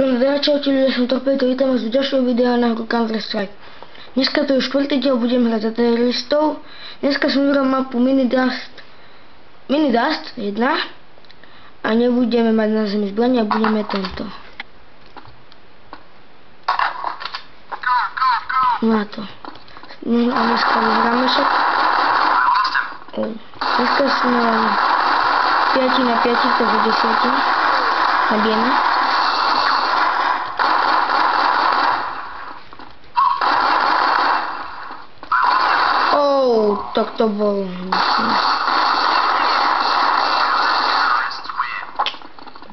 Čaute ľudia, som Torpedo, vítam vás v ďalšom videu na hru Counter-Strike. Dneska to je 4. diel, budem hrať za teroristov. Dneska som vyhral mapu Minidust 1 a nebudeme mať na zemi zbrania, budeme tento. Na to. A dneska vyhráme však. Dneska sme 5 na 5, takže 10. Nabijeme. Tak to bolo.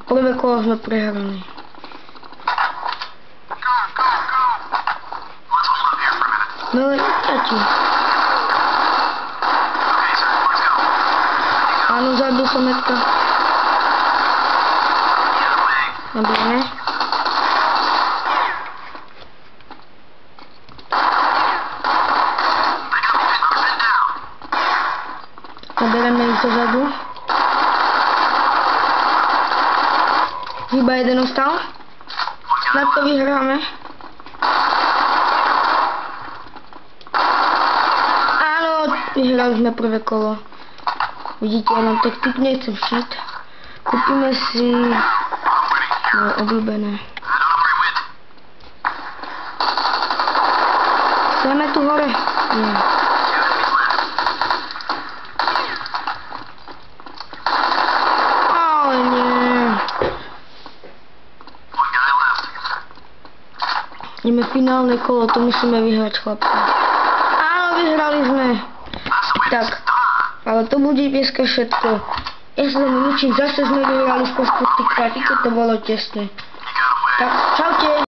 Prvé kolo sme prehrali. No tati. Áno, zabil som metka. Nabijeme. Nabereme ich dozadu. Iba jeden ostal. Na to vyhráme. Áno, vyhrali sme prvé kolo. Vidíte, ja mám taktik, nechcem šít. Kúpime si moje obľúbené. Chceme tu hore? Nie. Ideme finálne kolo, to musíme vyhrať, chlapci. Áno, vyhrali sme. Tak, ale to bude dneska všetko. Ja sa tam ničím, zase sme vyhrali z perspektívy, to bolo tesné. Tak, čaute.